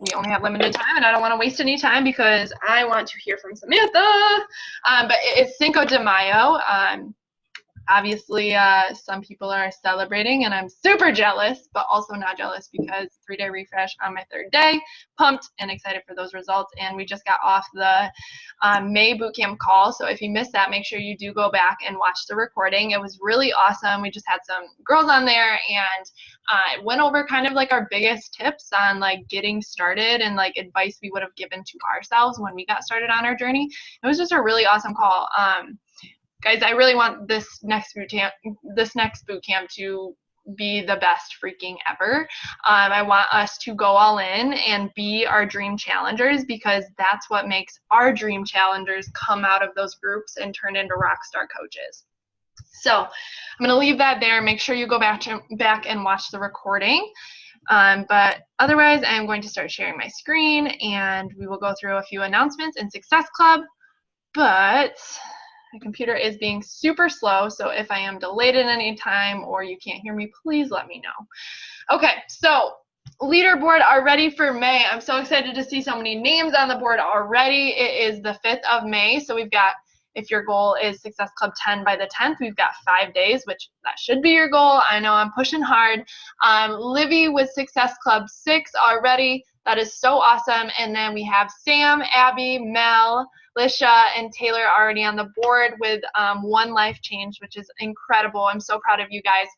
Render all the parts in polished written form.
we only have limited time, and I don't want to waste any time because I want to hear from Samantha. But it's Cinco de Mayo. Obviously, some people are celebrating, and I'm super jealous, but also not jealous because 3-day refresh on my 3rd day. Pumped and excited for those results. And we just got off the May bootcamp call. So if you missed that, make sure you do go back and watch the recording. It was really awesome. We just had some girls on there and went over kind of like our biggest tips on like getting started and like advice we would have given to ourselves when we got started on our journey. It was just a really awesome call. Guys, I really want this next boot camp to be the best freaking ever. I want us to go all in and be our dream challengers, because that's what makes our dream challengers come out of those groups and turn into rock star coaches. So I'm going to leave that there. Make sure you go back and watch the recording. But otherwise, I'm going to start sharing my screen, and we will go through a few announcements in Success Club. But my computer is being super slow, so if I am delayed at any time or you can't hear me, please let me know. Okay, so leaderboard are ready for May. I'm so excited to see so many names on the board already. It is the 5th of May, so we've got, if your goal is Success Club 10 by the 10th, we've got 5 days, which that should be your goal. I know I'm pushing hard. Livy with Success Club 6 already. That is so awesome. And then we have Sam, Abby, Mel, Lisha, and Taylor already on the board with 1 life change, which is incredible. I'm so proud of you guys.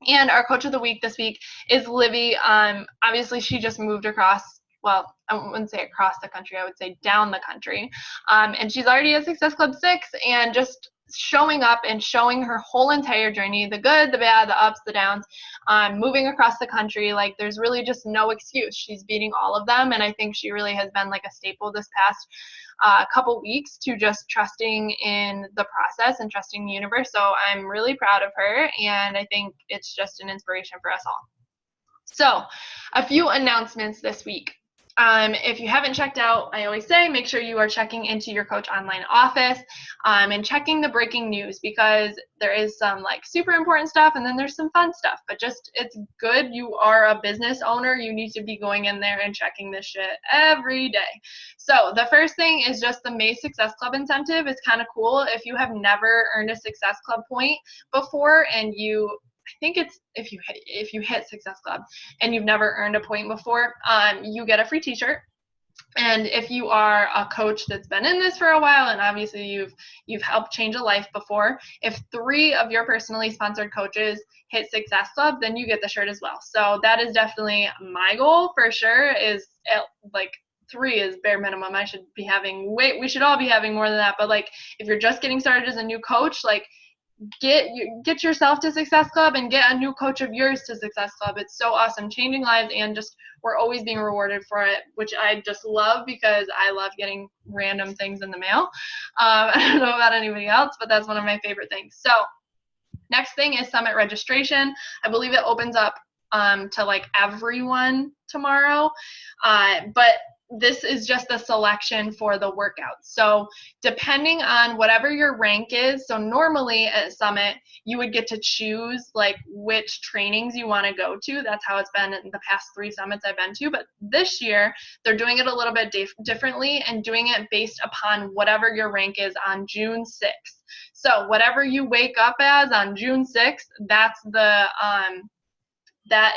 And our coach of the week this week is Livy. Obviously, she just moved across, well, I wouldn't say across the country, I would say down the country. And she's already at Success Club 6 and just showing up and showing her whole entire journey, the good, the bad, the ups, the downs, moving across the country. Like, there's really just no excuse. She's beating all of them, and I think she really has been like a staple this past couple weeks to just trusting in the process and trusting the universe. So I'm really proud of her, and I think it's just an inspiration for us all. So a few announcements this week. If you haven't checked out, I always say, make sure you are checking into your coach online office and checking the breaking news, because there is some like super important stuff and then there's some fun stuff, but just, it's good. You are a business owner. You need to be going in there and checking this shit every day. So the first thing is just the May Success Club incentive. It's kind of cool. If you have never earned a Success Club point before, and I think it's if you hit Success Club and you've never earned a point before, you get a free t-shirt. And if you are a coach that's been in this for a while, and obviously you've helped change a life before, if 3 of your personally sponsored coaches hit Success Club, then you get the shirt as well. So that is definitely my goal for sure, is like 3 is bare minimum. We should all be having more than that. But like, if you're just getting started as a new coach, like, get yourself to Success Club and get a new coach of yours to Success Club. It's so awesome, changing lives, and just we're always being rewarded for it, which I just love, because I love getting random things in the mail. I don't know about anybody else, but that's one of my favorite things. So next thing is summit registration. I believe it opens up to like everyone tomorrow, but this is just a selection for the workouts. So depending on whatever your rank is, so normally at Summit, you would get to choose like which trainings you want to go to. That's how it's been in the past 3 summits I've been to. But this year, they're doing it a little bit differently and doing it based upon whatever your rank is on June 6th. So whatever you wake up as on June 6th, that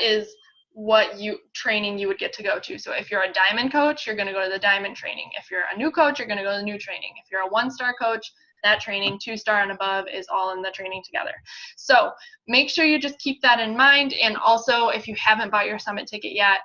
is what training you would get to go to. So if you're a diamond coach, you're going to go to the diamond training. If you're a new coach, you're going to go to the new training. If you're a 1-star coach, that training, 2-star and above, is all in the training together. So make sure you just keep that in mind. And also, if you haven't bought your summit ticket yet,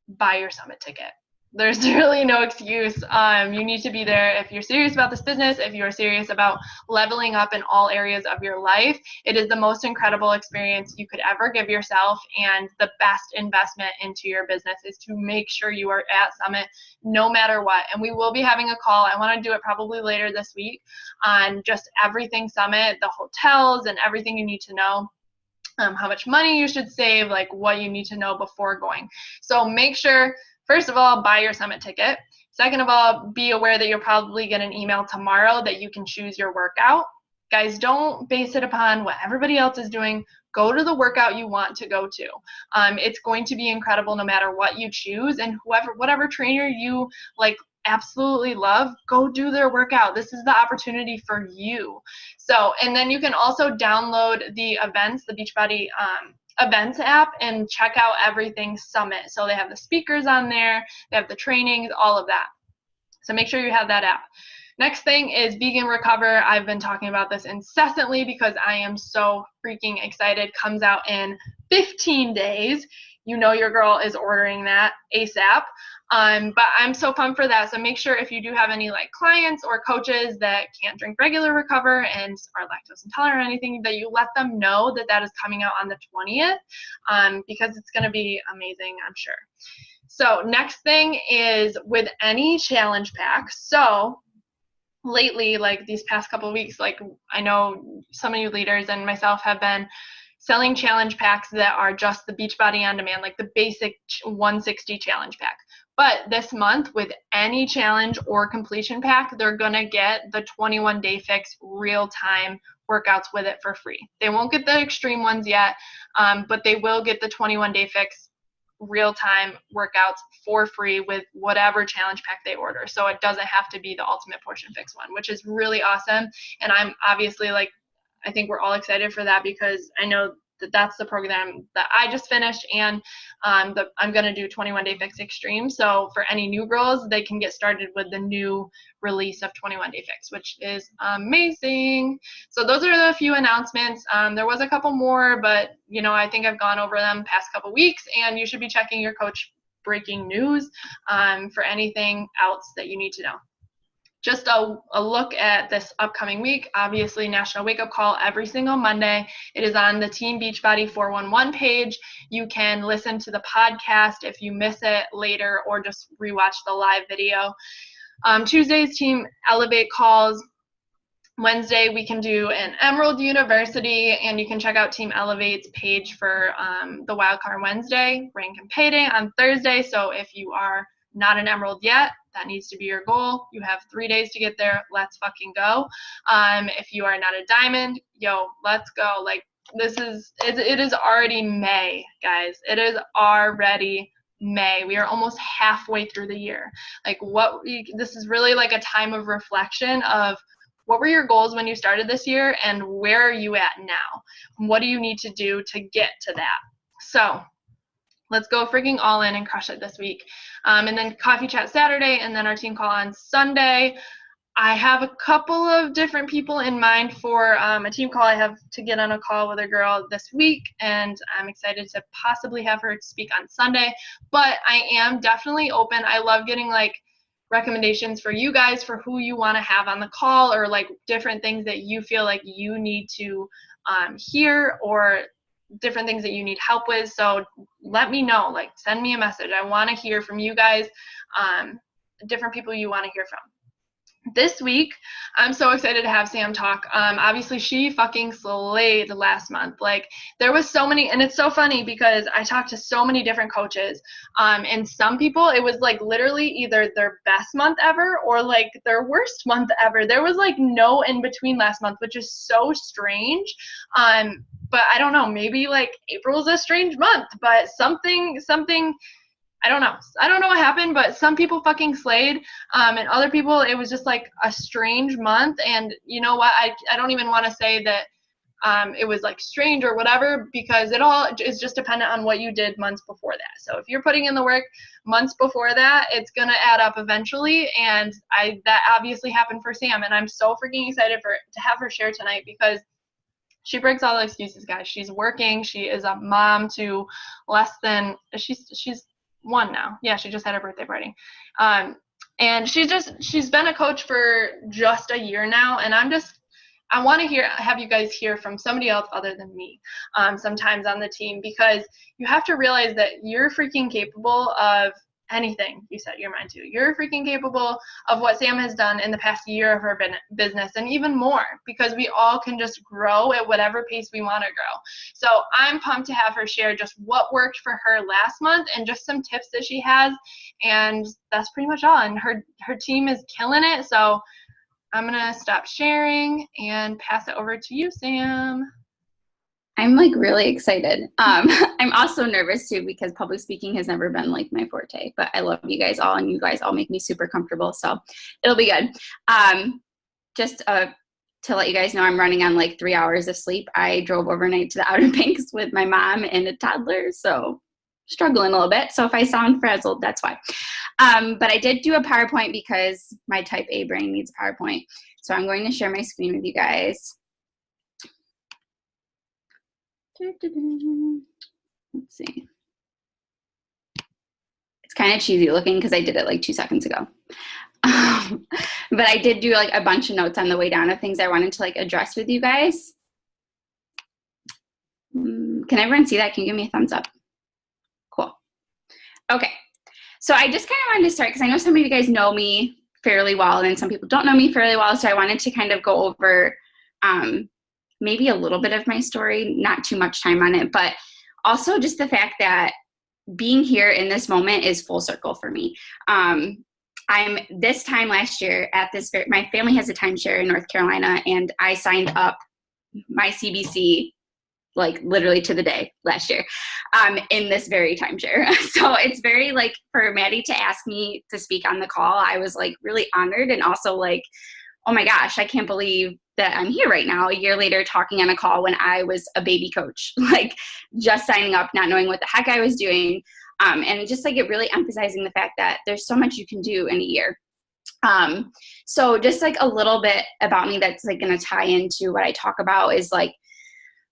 buy your summit ticket. There's really no excuse. You need to be there if you're serious about this business, if you're serious about leveling up in all areas of your life. It is the most incredible experience you could ever give yourself, and the best investment into your business is to make sure you are at Summit no matter what. And we will be having a call. I want to do it probably later this week on just everything Summit, the hotels and everything you need to know. How much money you should save, like what you need to know before going. So make sure, first of all, buy your summit ticket. Second of all, be aware that you'll probably get an email tomorrow that you can choose your workout. Guys, don't base it upon what everybody else is doing. Go to the workout you want to go to. It's going to be incredible no matter what you choose, and whatever trainer you like absolutely love, go do their workout. This is the opportunity for you. So, and then you can also download the events, the Beachbody events app, and check out everything Summit. So they have the speakers on there, they have the trainings, all of that. So make sure you have that app. Next thing is Vegan Recover. I've been talking about this incessantly because I am so freaking excited. Comes out in 15 days. You know your girl is ordering that ASAP. But I'm so pumped for that. So make sure if you do have any like clients or coaches that can't drink regular Recover and are lactose intolerant or anything, that you let them know that that is coming out on the 20th, because it's going to be amazing, I'm sure. So next thing is with any challenge pack. So lately, like these past couple of weeks, like I know some of you leaders and myself have been selling challenge packs that are just the Beachbody On Demand, like the basic 160 challenge pack. But this month, with any challenge or completion pack, they're going to get the 21-day fix real-time workouts with it for free. They won't get the extreme ones yet, but they will get the 21-day fix real-time workouts for free with whatever challenge pack they order. So it doesn't have to be the ultimate portion fix one, which is really awesome. And I'm obviously like, I think we're all excited for that because I know that that's the program that I just finished, and I'm going to do 21-day fix extreme. So for any new girls, they can get started with the new release of 21-day fix, which is amazing. So those are the few announcements. There was a couple more, but you know, I think I've gone over them past couple weeks, and you should be checking your coach breaking news for anything else that you need to know. Just a look at this upcoming week. Obviously, National Wake Up Call every single Monday. It is on the Team Beachbody 411 page. You can listen to the podcast if you miss it later, or just rewatch the live video. Tuesdays, Team Elevate calls. Wednesday, we can do an Emerald University, and you can check out Team Elevate's page for the Wildcard Wednesday, rank and payday on Thursday. So if you are not an Emerald yet, that needs to be your goal. You have 3 days to get there. Let's fucking go. If you are not a diamond, yo, let's go. Like, it is already May, guys. It is already May. We are almost halfway through the year. Like, this is really like a time of reflection of what were your goals when you started this year, and where are you at now? What do you need to do to get to that? So let's go freaking all in and crush it this week. And then coffee chat Saturday, and then our team call on Sunday. I have a couple of different people in mind for a team call. I have to get on a call with a girl this week, and I'm excited to possibly have her speak on Sunday. But I am definitely open. I love getting like recommendations for you guys for who you want to have on the call, or like different things that you feel like you need to hear, or different things that you need help with. So let me know, like send me a message. I want to hear from you guys, different people you want to hear from. This week, I'm so excited to have Sam talk. Obviously, she fucking slayed last month. Like, there was so many, and it's so funny because I talked to so many different coaches, and some people, it was like literally either their best month ever or like their worst month ever. There was like no in between last month, which is so strange. But I don't know, maybe like April's a strange month, but something I don't know what happened, but some people fucking slayed, and other people, it was just like a strange month. And you know what? I don't even want to say that it was like strange or whatever, because it all is just dependent on what you did months before that. So if you're putting in the work months before that, it's going to add up eventually. And that obviously happened for Sam, and I'm so freaking excited to have her share tonight, because she breaks all the excuses, guys. She's working. She is a mom to she's one now. Yeah, she just had her birthday party. And she's been a coach for just a year now, and I want to have you guys hear from somebody else other than me sometimes on the team, because you have to realize that you're freaking capable of anything you set your mind to. You're freaking capable of what Sam has done in the past year of her business, and even more, because we all can just grow at whatever pace we want to grow. So I'm pumped to have her share just what worked for her last month and just some tips that she has, and that's pretty much all. And her team is killing it. So I'm going to stop sharing and pass it over to you, Sam. I'm like really excited. I'm also nervous too because public speaking has never been like my forte, but I love you guys all and you guys all make me super comfortable. So it'll be good. Just to let you guys know, I'm running on like 3 hours of sleep. I drove overnight to the Outer Banks with my mom and a toddler. So struggling a little bit. So if I sound frazzled, that's why. But I did do a PowerPoint because my type A brain needs a PowerPoint. So I'm going to share my screen with you guys. Let's see. It's kind of cheesy looking because I did it like 2 seconds ago. But I did do like a bunch of notes on the way down of things I wanted to like address with you guys. Can everyone see that? Can you give me a thumbs up? Cool. Okay. So I just kind of wanted to start because I know some of you guys know me fairly well and some people don't know me fairly well. So I wanted to kind of go over maybe a little bit of my story, not too much time on it, but also just the fact that being here in this moment is full circle for me. I'm this time last year at this, my family has a timeshare in North Carolina and I signed up my CBC like literally to the day last year in this very timeshare. So it's very like for Maddie to ask me to speak on the call, I was like really honored and also like, oh my gosh, I can't believe that I'm here right now, a year later talking on a call when I was a baby coach, like just signing up, not knowing what the heck I was doing. And just like it really emphasizing the fact that there's so much you can do in a year. So just like a little bit about me that's like going to tie into what I talk about is like,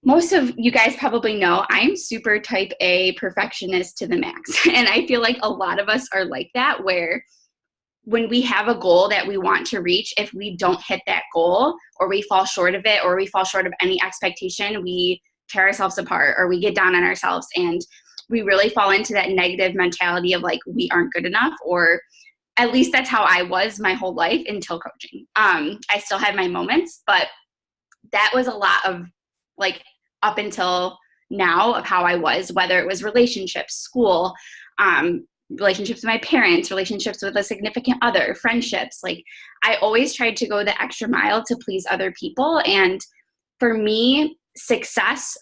most of you guys probably know I'm super type A perfectionist to the max. And I feel like a lot of us are like that, where when we have a goal that we want to reach, if we don't hit that goal or we fall short of it or we fall short of any expectation, we tear ourselves apart or we get down on ourselves and we really fall into that negative mentality of like, we aren't good enough, or at least that's how I was my whole life until coaching. I still had my moments, but that was a lot of like up until now of how I was, whether it was relationships, school, relationships with my parents, relationships with a significant other, friendships. Like I always tried to go the extra mile to please other people. And for me, success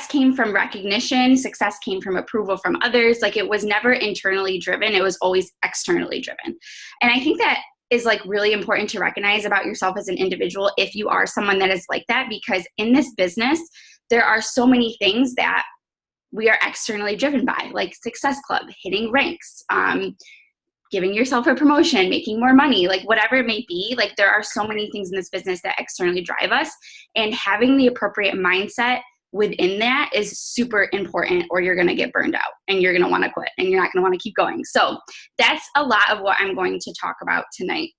came from recognition. Success came from approval from others. Like it was never internally driven. It was always externally driven. And I think that is like really important to recognize about yourself as an individual if you are someone that is like that, because in this business, there are so many things that we are externally driven by, like Success Club, hitting ranks, giving yourself a promotion, making more money, like whatever it may be. Like there are so many things in this business that externally drive us, and having the appropriate mindset within that is super important, or you're going to get burned out and you're going to want to quit and you're not going to want to keep going. So that's a lot of what I'm going to talk about tonight.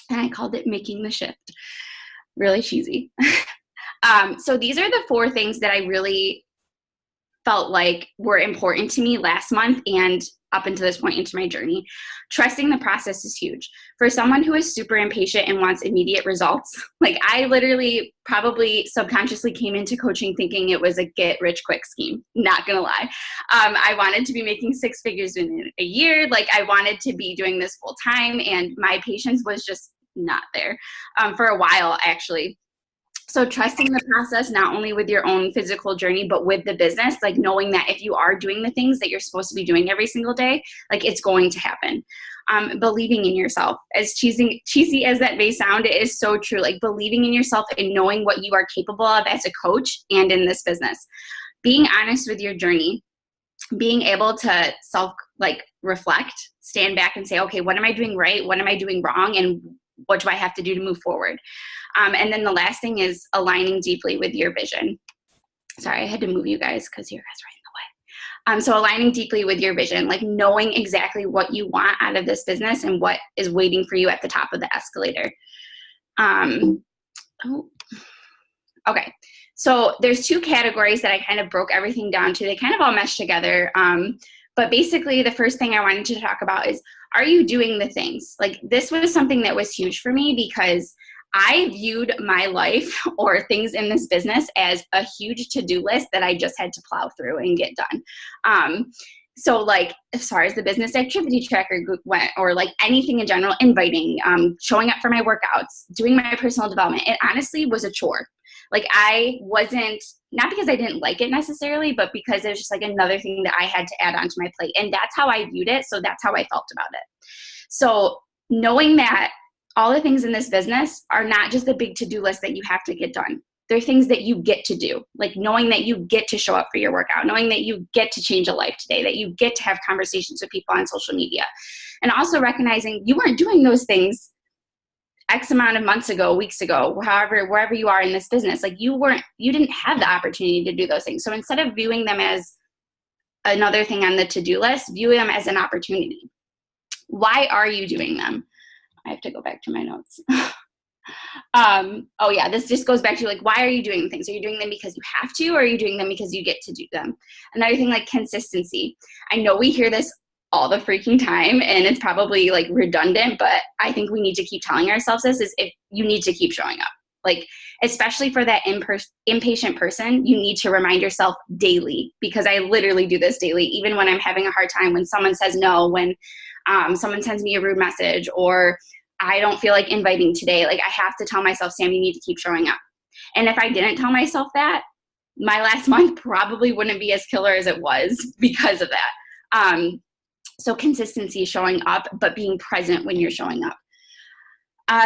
And I called it Making the Shift. Really cheesy. So these are the 4 things that I really felt like were important to me last month and up until this point into my journey. Trusting the process is huge. For someone who is super impatient and wants immediate results, like I literally probably subconsciously came into coaching thinking it was a get rich quick scheme, not gonna lie. I wanted to be making 6 figures in a year. Like I wanted to be doing this full time, and my patience was just not there for a while actually. So trusting the process, not only with your own physical journey, but with the business, like knowing that if you are doing the things that you're supposed to be doing every single day, like it's going to happen. Believing in yourself, as cheesy as that may sound, it is so true. Like believing in yourself and knowing what you are capable of as a coach and in this business. Being honest with your journey, being able to reflect, stand back and say, okay, what am I doing right? What am I doing wrong? And what do I have to do to move forward? And then the last thing is aligning deeply with your vision. Sorry, I had to move you guys because you guys are in the way. So aligning deeply with your vision, like knowing exactly what you want out of this business and what is waiting for you at the top of the escalator. Okay. So there's 2 categories that I kind of broke everything down to. They kind of all mesh together. But basically the first thing I wanted to talk about is, are you doing the things? Like this was something that was huge for me because I viewed my life or things in this business as a huge to-do list that I just had to plow through and get done. So like as far as the business activity tracker went, or like anything in general, inviting, showing up for my workouts, doing my personal development, it honestly was a chore. Like I wasn't, not because I didn't like it necessarily, but because it was just like another thing that I had to add onto my plate. And that's how I viewed it. So that's how I felt about it. So knowing that all the things in this business are not just the big to-do list that you have to get done. They're things that you get to do, like knowing that you get to show up for your workout, knowing that you get to change a life today, that you get to have conversations with people on social media. And also recognizing you weren't doing those things X amount of months ago, weeks ago, however, wherever you are in this business, like you didn't have the opportunity to do those things. So instead of viewing them as another thing on the to-do list, view them as an opportunity. Why are you doing them? I have to go back to my notes. Oh yeah, this just goes back to like, why are you doing things? Are you doing them because you have to, or are you doing them because you get to do them? Another thing, like consistency. I know we hear this all the freaking time and it's probably like redundant, but I think we need to keep telling ourselves this, is if you need to keep showing up. Like, especially for that impatient person, you need to remind yourself daily, because I literally do this daily, even when I'm having a hard time, when someone says no, when someone sends me a rude message, or I don't feel like inviting today. Like I have to tell myself, Sam, you need to keep showing up. And if I didn't tell myself that, my last month probably wouldn't be as killer as it was because of that. So consistency, showing up, but being present when you're showing up.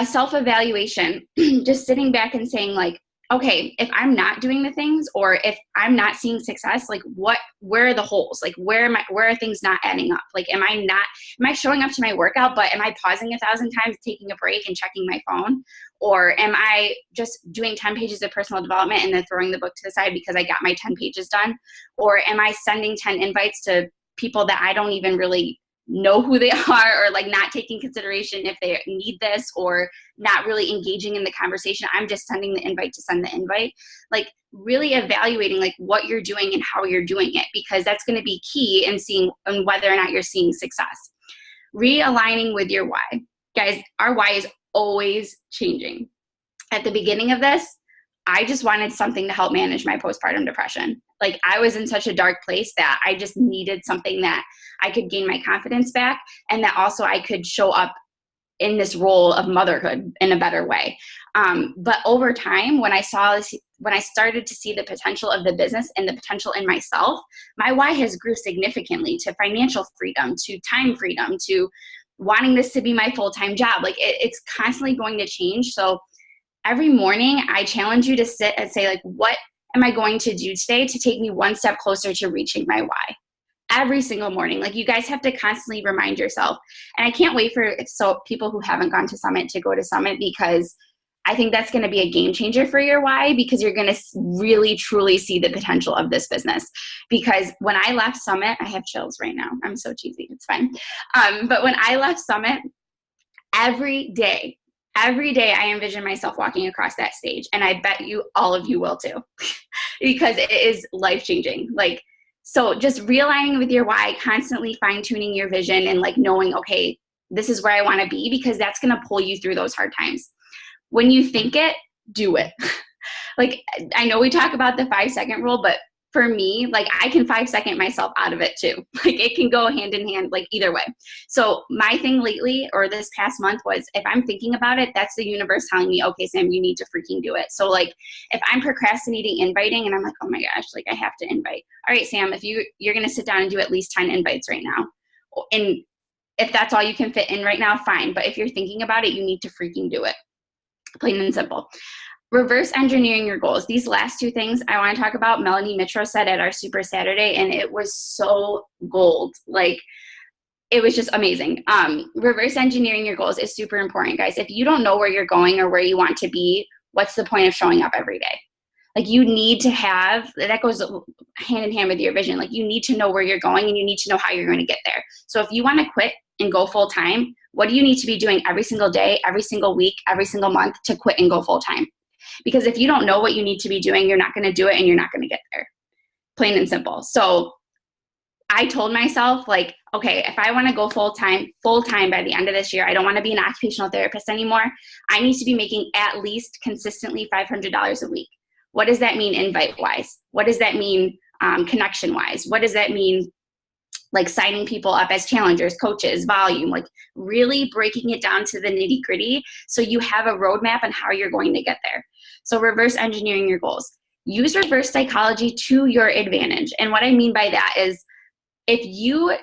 Self-evaluation, just sitting back and saying like, okay, if I'm not doing the things, or if I'm not seeing success, like where are the holes? Like where are things not adding up? Like, am I showing up to my workout, but am I pausing 1,000 times, taking a break and checking my phone? Or am I just doing 10 pages of personal development and then throwing the book to the side because I got my 10 pages done? Or am I sending 10 invites to people that I don't even really know who they are, or like not taking consideration if they need this, or not really engaging in the conversation? I'm just sending the invite to send the invite. Like really evaluating like what you're doing and how you're doing it, because that's going to be key in seeing whether or not you're seeing success. Realigning with your why. Guys, our why is always changing. At the beginning of this, I just wanted something to help manage my postpartum depression. Like I was in such a dark place that I just needed something that I could gain my confidence back, and that also I could show up in this role of motherhood in a better way. But over time, when I started to see the potential of the business and the potential in myself, my why has grew significantly to financial freedom, to time freedom, to wanting this to be my full-time job. Like it's constantly going to change. So every morning I challenge you to sit and say like, what am I going to do today to take me one step closer to reaching my why? Every single morning. Like you guys have to constantly remind yourself. And I can't wait for people who haven't gone to Summit to go to Summit, because I think that's going to be a game changer for your why, because you're going to really truly see the potential of this business. Because when I left Summit, I have chills right now. I'm so cheesy. It's fine. But when I left Summit, every day I envision myself walking across that stage, and I bet you all of you will too, because it is life-changing. Like, so just realigning with your why, constantly fine-tuning your vision, and like knowing, okay, this is where I want to be, because that's going to pull you through those hard times. When you think it, do it. Like, I know we talk about the 5-second rule, but for me, like I can 5-second myself out of it too. Like it can go hand in hand, like either way. So my thing lately, or this past month, was if I'm thinking about it, that's the universe telling me, okay, Sam, you need to freaking do it. So like if I'm procrastinating inviting and I'm like, oh my gosh, like I have to invite. All right, Sam, if you're going to sit down and do at least 10 invites right now. And if that's all you can fit in right now, fine. But if you're thinking about it, you need to freaking do it. Plain and simple. Reverse engineering your goals. These last two things I want to talk about, Melanie Mitro said at our Super Saturday, and it was so gold. Like, it was just amazing. Reverse engineering your goals is super important, guys. If you don't know where you're going or where you want to be, what's the point of showing up every day? Like, you need to have, that goes hand in hand with your vision. Like, you need to know where you're going, and you need to know how you're going to get there. So if you want to quit and go full time, what do you need to be doing every single day, every single week, every single month to quit and go full time? Because if you don't know what you need to be doing, you're not going to do it, and you're not going to get there. Plain and simple. So I told myself, like, okay, if I want to go full time by the end of this year, I don't want to be an occupational therapist anymore. I need to be making at least consistently $500 a week. What does that mean invite wise? What does that mean connection wise? What does that mean like signing people up as challengers, coaches, volume, like really breaking it down to the nitty gritty so you have a roadmap on how you're going to get there. So reverse engineering your goals. Use reverse psychology to your advantage. And what I mean by that is if you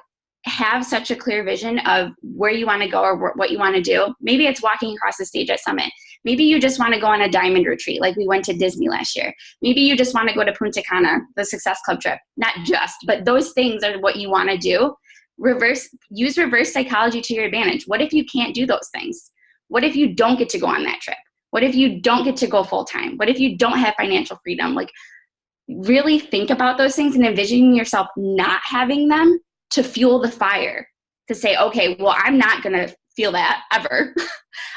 have such a clear vision of where you want to go or what you want to do, maybe it's walking across the stage at Summit. Maybe you just want to go on a diamond retreat like we went to Disney last year. Maybe you just want to go to Punta Cana, the Success Club trip. Not just, but those things are what you want to do. Use reverse psychology to your advantage. What if you can't do those things? What if you don't get to go on that trip? What if you don't get to go full time? What if you don't have financial freedom? Like really think about those things and envisioning yourself not having them to fuel the fire, to say, okay, well, I'm not going to feel that ever.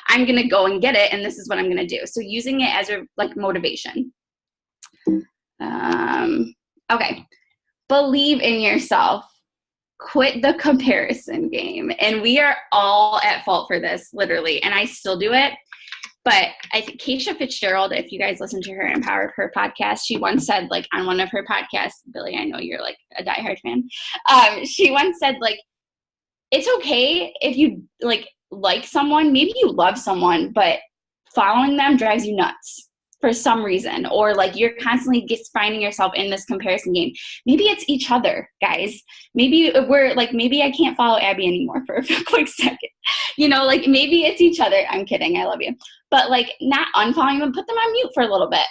I'm going to go and get it. And this is what I'm going to do. So using it as a like motivation. Okay. Believe in yourself. Quit the comparison game. And we are all at fault for this, literally. And I still do it. But I think Keisha Fitzgerald, if you guys listen to her Empowered Her podcast, she once said, like, on one of her podcasts, Billy, I know you're like a diehard fan. She once said, like, it's okay if you like someone, maybe you love someone, but following them drives you nuts for some reason, or like you're constantly finding yourself in this comparison game. Maybe it's each other, guys. Maybe we're like, maybe I can't follow Abby anymore for a quick second. You know, like maybe it's each other. I'm kidding. I love you. But like not unfollowing them, put them on mute for a little bit.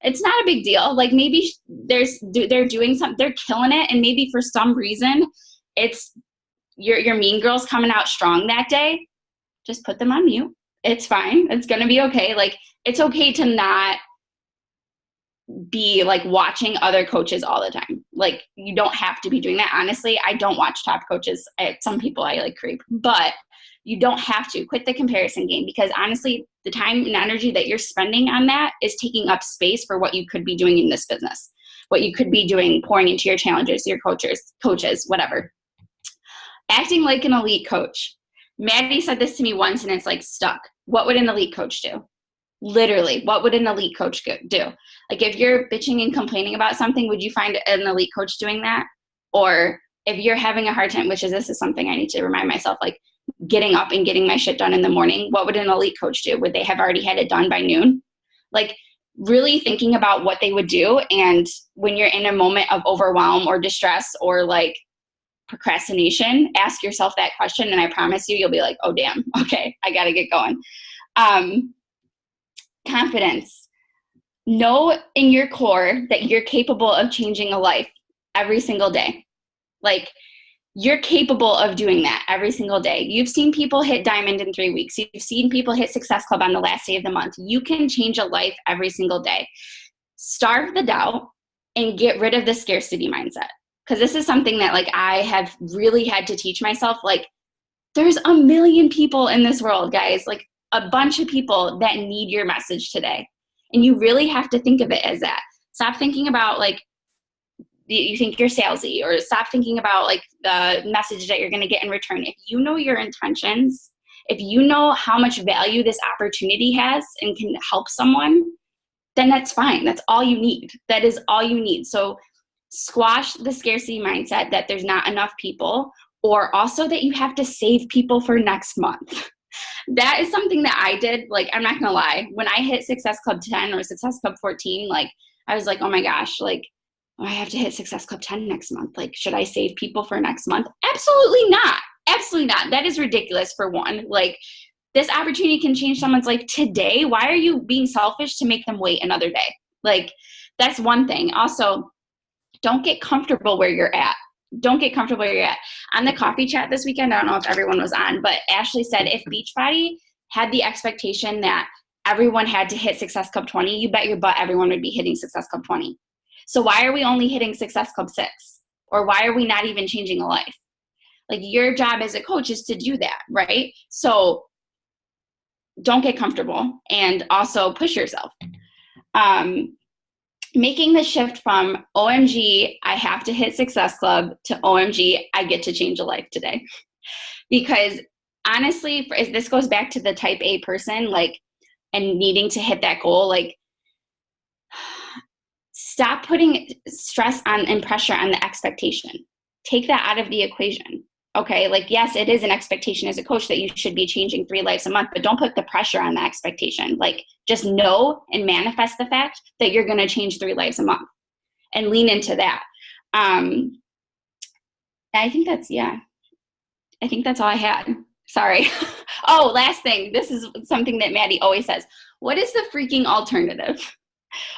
It's not a big deal. Like maybe they're doing something, they're killing it. And maybe for some reason it's your mean girl's coming out strong that day. Just put them on mute. It's fine. It's going to be okay. Like, it's okay to not be like watching other coaches all the time. Like, you don't have to be doing that. Honestly, I don't watch top coaches. Some people I like creep, but you don't have to. Quit the comparison game, because honestly, the time and energy that you're spending on that is taking up space for what you could be doing in this business, what you could be doing, pouring into your challenges, your coaches, whatever. Acting like an elite coach. Maddie said this to me once and it's like stuck. What would an elite coach do? Literally, what would an elite coach do? Like if you're bitching and complaining about something, would you find an elite coach doing that? Or if you're having a hard time, this is something I need to remind myself, like getting up and getting my shit done in the morning, what would an elite coach do? Would they have already had it done by noon? Like really thinking about what they would do. And when you're in a moment of overwhelm or distress or like procrastination, ask yourself that question, and I promise you'll be like, oh damn, okay, I gotta get going. Confidence. Know in your core that you're capable of changing a life every single day. Like you're capable of doing that every single day. You've seen people hit diamond in 3 weeks. You've seen people hit Success Club on the last day of the month. You can change a life every single day. Starve the doubt and get rid of the scarcity mindset. Because this is something that like I have really had to teach myself. Like there's a million people in this world, guys, like a bunch of people that need your message today. And you really have to think of it as that. Stop thinking about like, you think you're salesy, or stop thinking about like the message that you're going to get in return. If you know your intentions, if you know how much value this opportunity has and can help someone, then that's fine. That's all you need. That is all you need. So squash the scarcity mindset that there's not enough people, or also that you have to save people for next month. That is something that I did. Like, I'm not going to lie. When I hit Success Club 10 or Success Club 14, like I was like, oh my gosh, like I have to hit Success Club 10 next month. Like, should I save people for next month? Absolutely not. Absolutely not. That is ridiculous for one. Like this opportunity can change someone's life today. Why are you being selfish to make them wait another day? Like that's one thing. Also, don't get comfortable where you're at. Don't get comfortable where you're at. On the coffee chat this weekend, I don't know if everyone was on, but Ashley said if Beachbody had the expectation that everyone had to hit Success Club 20, you bet your butt everyone would be hitting Success Club 20. So why are we only hitting Success Club 6? Or why are we not even changing a life? Like your job as a coach is to do that, right? So don't get comfortable, and also push yourself. Making the shift from OMG, I have to hit Success Club to OMG, I get to change a life today. Because honestly, this goes back to the type A person, like, and needing to hit that goal, like, stop putting stress on and pressure on the expectation. take that out of the equation. Okay, like, yes, it is an expectation as a coach that you should be changing 3 lives a month, but don't put the pressure on the expectation. Like, just know and manifest the fact that you're going to change 3 lives a month and lean into that. I think that's all I had. Sorry. Oh, last thing. This is something that Maddie always says. What is the freaking alternative?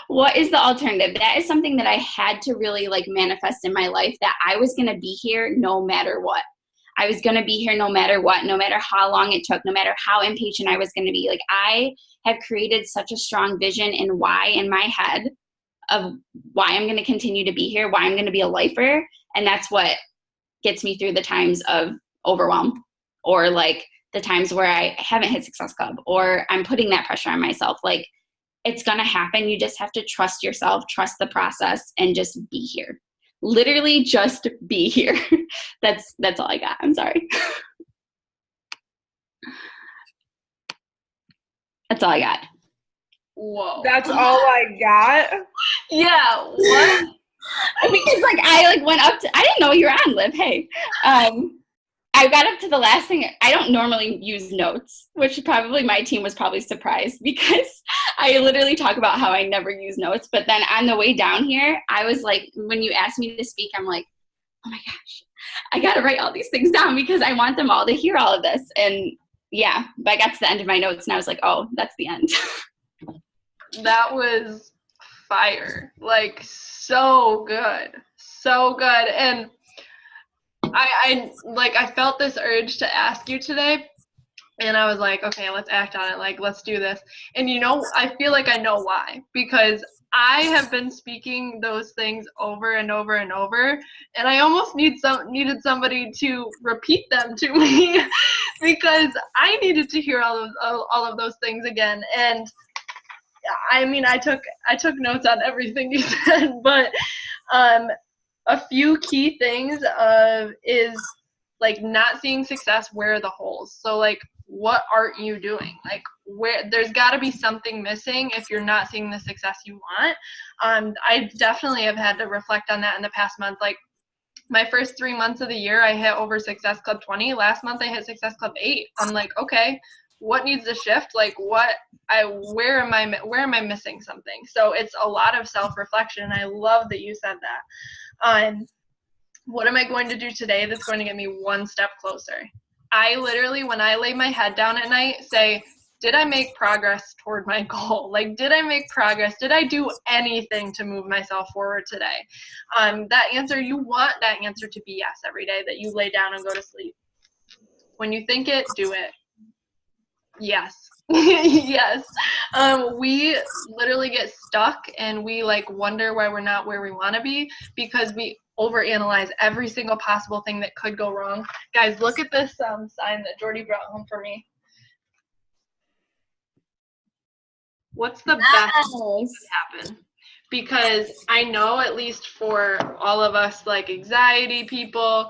What is the alternative? That is something that I had to really like manifest in my life, that I was going to be here no matter what. I was going to be here no matter what, no matter how long it took, no matter how impatient I was going to be. Like, I have created such a strong vision and why in my head of why I'm going to continue to be here, why I'm going to be a lifer. And that's what gets me through the times of overwhelm, or like the times where I haven't hit Success Club, or I'm putting that pressure on myself. Like, it's going to happen. You just have to trust yourself, trust the process, and just be here. Literally just be here. That's all I got. I'm sorry. That's all I got. Whoa. That's all I got? Yeah, what? Because like I went up to, I didn't know you were on, Liv. Hey. I got up to the last thing. I don't normally use notes, which probably my team was probably surprised, because I literally talk about how I never use notes. But then on the way down here, I was like, when you asked me to speak, I'm like, oh my gosh, I got to write all these things down because I want them all to hear all of this. And yeah, but I got to the end of my notes and I was like, oh, that's the end. That was fire. Like, so good. So good. And I felt this urge to ask you today, and I was like, okay, let's act on it. Like, let's do this. And I feel like I know why, because I have been speaking those things over and over and over, and I almost needed somebody to repeat them to me because I needed to hear all of those things again. And I mean, I took notes on everything you said, but a few key things is like not seeing success. Where are the holes? So like, what aren't you doing? Like, where there's got to be something missing if you're not seeing the success you want. I definitely have had to reflect on that in the past month. Like, my first 3 months of the year, I hit over Success Club 20. Last month, I hit Success Club 8. I'm like, okay, what needs to shift? Like, where am I missing something? So it's a lot of self-reflection. I love that you said that. What am I going to do today that's going to get me one step closer? I literally, when I lay my head down at night, say, did I make progress toward my goal? Like, did I make progress? Did I do anything to move myself forward today? That answer, you want that answer to be yes every day that you lay down and go to sleep. When you think it, do it. Yes. Yes. We literally get stuck and we like wonder why we're not where we want to be because we overanalyze every single possible thing that could go wrong. Guys, look at this sign that Jordy brought home for me. What's the best that could happen? Because I know, at least for all of us like anxiety people,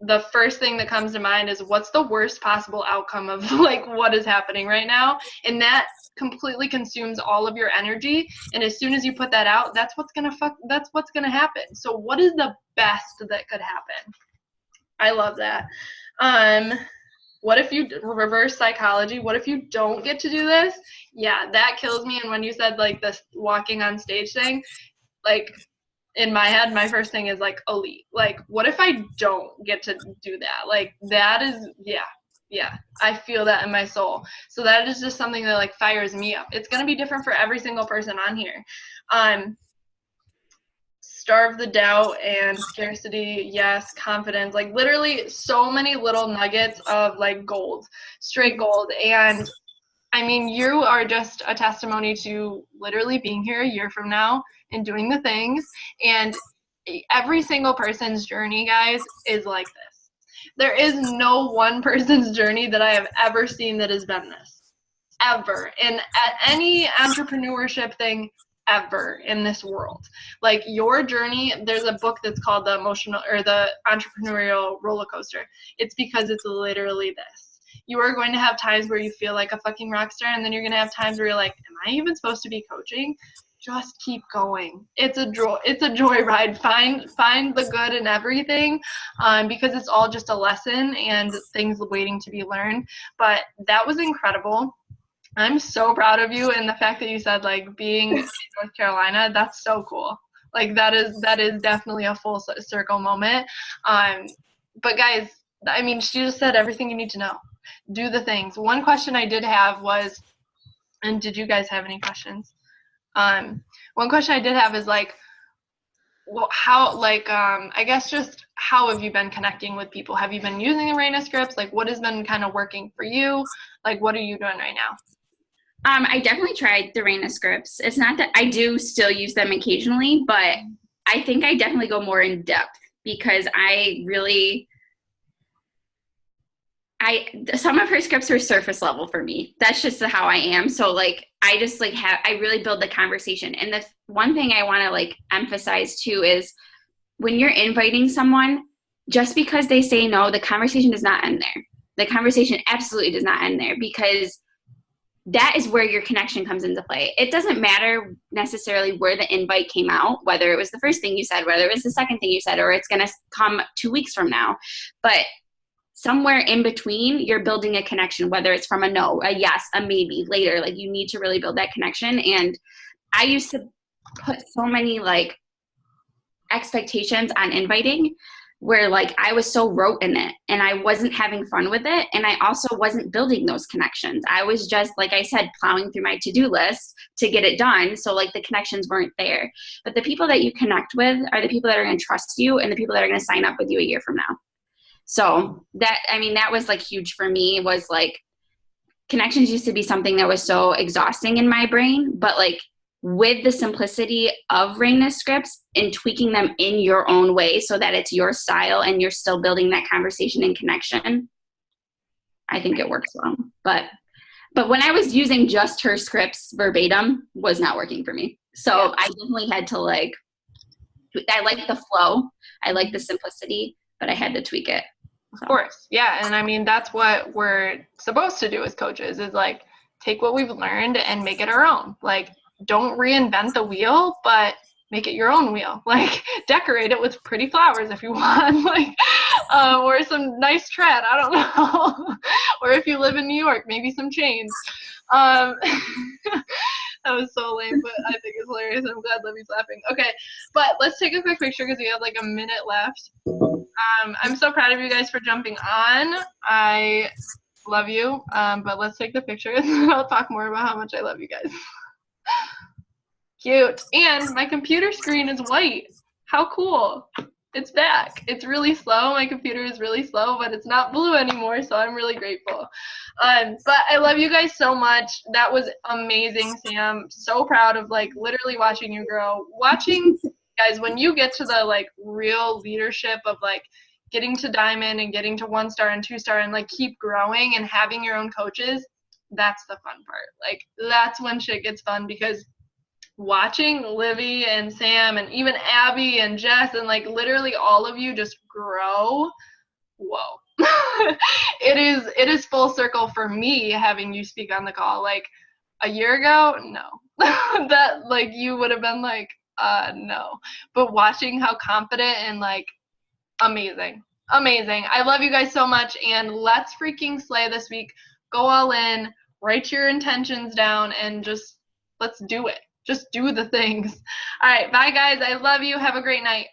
the first thing that comes to mind is what's the worst possible outcome of like what is happening right now, and that completely consumes all of your energy. And as soon as you put that out, that's what's gonna happen. So what is the best that could happen? I love that. What if you reverse psychology? What if you don't get to do this? Yeah, that kills me. And when you said like this walking on stage thing, like, in my head, my first thing is like elite. Like, what if I don't get to do that? Like, that is, yeah, I feel that in my soul. So that is just something that like fires me up. It's going to be different for every single person on here. Starve the doubt and scarcity, yes, confidence, like literally so many little nuggets of like gold, straight gold. And I mean, you are just a testimony to literally being here a year from now and doing the things. And every single person's journey, guys, is like this. There is no one person's journey that I have ever seen that has been this, ever. And at any entrepreneurship thing ever in this world. Like, your journey, there's a book that's called the Entrepreneurial Roller Coaster. It's because it's literally this. You are going to have times where you feel like a fucking rock star, and then you're going to have times where you're like, am I even supposed to be coaching? just keep going. It's a joyride. Find the good in everything, because it's all just a lesson and things waiting to be learned. But that was incredible. I'm so proud of you, and the fact that you said like being in North Carolina, that's so cool. Like that is definitely a full circle moment. But guys, I mean, she just said everything you need to know. Do the things. One question I did have was, and did you guys have any questions? One question I did have is like, well, how, like, I guess just how have you been connecting with people? Have you been using the Raina scripts? Like, what has been kind of working for you? Like, what are you doing right now? I definitely tried the Raina scripts. It's not that I do still use them occasionally, but I think I definitely go more in depth because some of her scripts were surface level for me. That's just how I am. So like, I just like I really build the conversation. And the one thing I want to like emphasize too is when you're inviting someone, just because they say no, the conversation does not end there. The conversation absolutely does not end there, because that is where your connection comes into play. It doesn't matter necessarily where the invite came out, whether it was the first thing you said, whether it was the second thing you said, or it's going to come 2 weeks from now. But somewhere in between, you're building a connection, whether it's from a no, a yes, a maybe later. Like you need to really build that connection. And I used to put so many like expectations on inviting where like I was so rote in it and I wasn't having fun with it. And I also wasn't building those connections. I was just, like I said, plowing through my to-do list to get it done. So like the connections weren't there. But the people that you connect with are the people that are going to trust you and the people that are going to sign up with you a year from now. So that, I mean, that was like huge for me, was like connections used to be something that was so exhausting in my brain, but like with the simplicity of Raina scripts and tweaking them in your own way so that it's your style and you're still building that conversation and connection, I think it works well. But when I was using just her scripts verbatim, was not working for me. So I definitely had to like, I like the flow, I like the simplicity, but I had to tweak it. So. Of course, yeah. And I mean, that's what we're supposed to do as coaches, is like take what we've learned and make it our own. Like, don't reinvent the wheel, but make it your own wheel. Like, decorate it with pretty flowers if you want, like, or some nice tread, I don't know. Or if you live in New York, maybe some chains. That was so lame, but I think it's hilarious. I'm glad Libby's laughing. Okay, but let's take a quick picture because we have like a minute left. I'm so proud of you guys for jumping on. I love you, but let's take the picture and I'll talk more about how much I love you guys. Cute. And my computer screen is white. How cool. It's back. It's really slow. My computer is really slow, but it's not blue anymore, so I'm really grateful. But I love you guys so much. That was amazing, Sam. So proud of like literally watching you grow. Watching, guys, when you get to the like real leadership of like getting to diamond and getting to 1-star and 2-star and like keep growing and having your own coaches, that's the fun part. Like that's when shit gets fun, because watching Livy and Sam and even Abby and Jess and like literally all of you just grow, whoa. It is full circle for me having you speak on the call. Like a year ago, no. That like you would have been like, no. But watching how confident and like amazing. I love you guys so much, and let's freaking slay this week. Go all in, write your intentions down, and just let's do it. Just do the things. All right, bye guys. I love you. Have a great night.